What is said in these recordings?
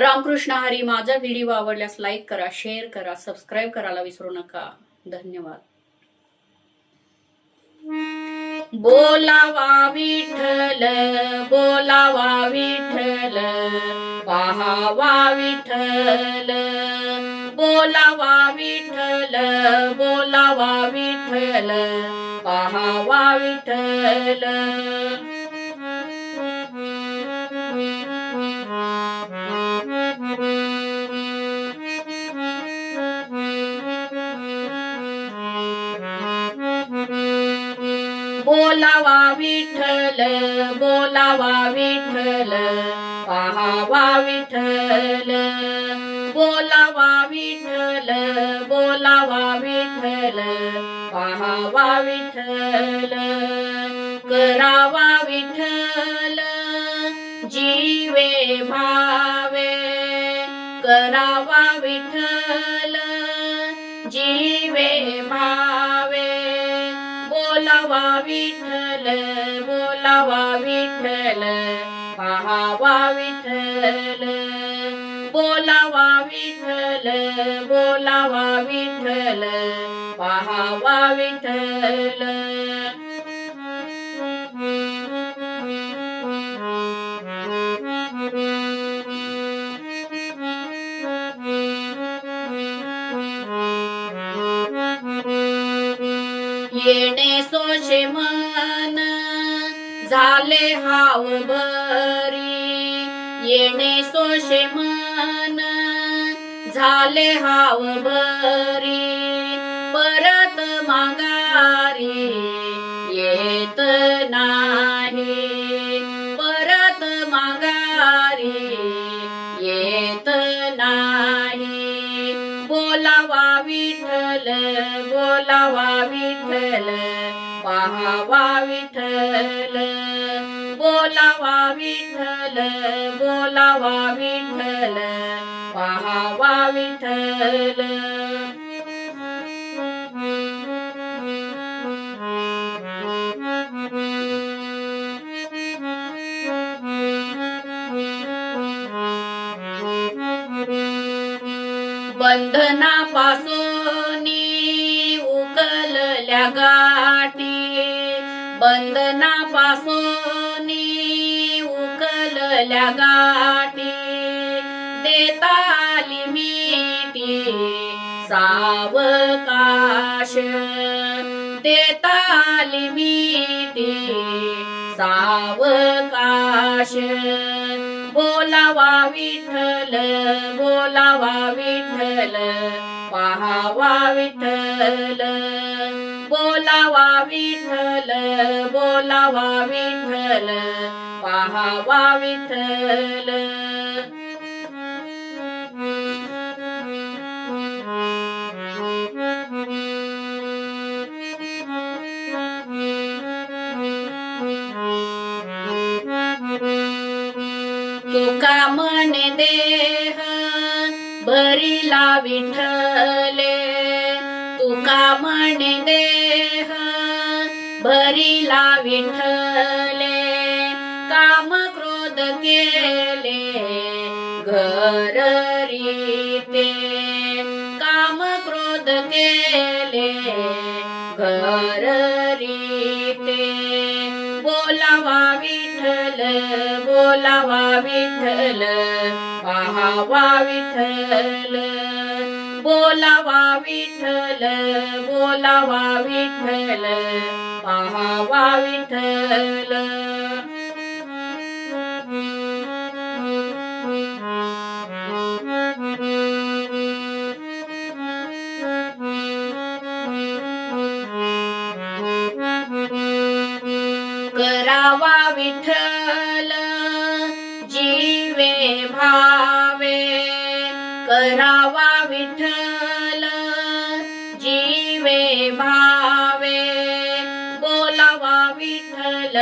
रामकृष्ण हरी. माझा व्हिडिओ आवडल्यास लाईक करा, शेअर करा, सबस्क्राईब करायला विसरू नका. धन्यवाद. बोलावा विठ्ठल, बोलावा विठ्ठल, पाहावा विठ्ठल. बोलावा विठ्ठल, बोलावा विठ्ठल, पाहावा विठ्ठल. बोलावा विठ्ठल, बोलावा विठ्ठल, पाहावा विठ्ठल. बोलावा विठ्ठल, बोलावा विठ्ठल, पाहावा विठ्ठल. करावा विठ्ठल जीवे भावे, करावा विठ्ठल जीवे भावे. बोलावा विठ्ठल, बोलावा विठ्ठल, पाहावा विठ्ठल. बोलावा विठ्ठल, बोलावा विठ्ठल, पाहावा विठ्ठल. येणे सोशे मन झाले हाव भरी, येणे सोशे मन झाले हाव भरी. परत माघारी येत नाही, परत माघारी येत नाही. बोलावा विठ्ठल, बोलावा विठ्ठल, पाहावा विठ्ठल. बोलावा विठ्ठल, बोलावा विठ्ठल, पाहावा विठ्ठल. बंधनापासूनी उकलल्या गाठी, बंधनापासूनी उकलल्या गाठी. देता आली मिठी सावकाश, देता आली मिठी सावकाश. बोलावा विठ्ठल, बोलावा विठ्ठल, पाहावा विठ्ठल. बोलावा विठ्ठल, बोलावा विठ्ठल, पाहावा विठ्ठल. तुका म्हणे देह भरिला विठ्ठले, तुका म्हणे देह भरिला विठ्ठले. काम क्रोध केले घर रीते, काम क्रोध केले घर रीते. बोलावा विठ्ठल, बोलावा विठ्ठल, पाहावा विठ्ठल. बोलावा विठ्ठल, बोलावा विठ्ठल, पाहावा विठ्ठल. करावा विठ्ठल जीवे भावे, करावा विठ्ठल जीवे भावे. बोलावा विठ्ठल,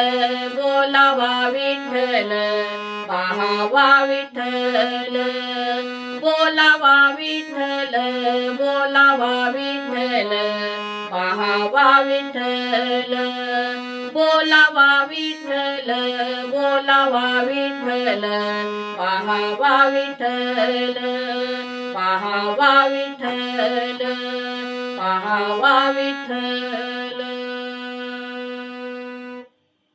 बोलावा विठ्ठल, पाहावा विठ्ठल. बोलावा विठ्ठल, बोलावा विठ्ठल, पाहावा विठ्ठल. बोलावा विठ्ठल बोलावा विठ्ठल पाहावा विठ्ठल पाहावा विठ्ठल पाहावा विठ्ठल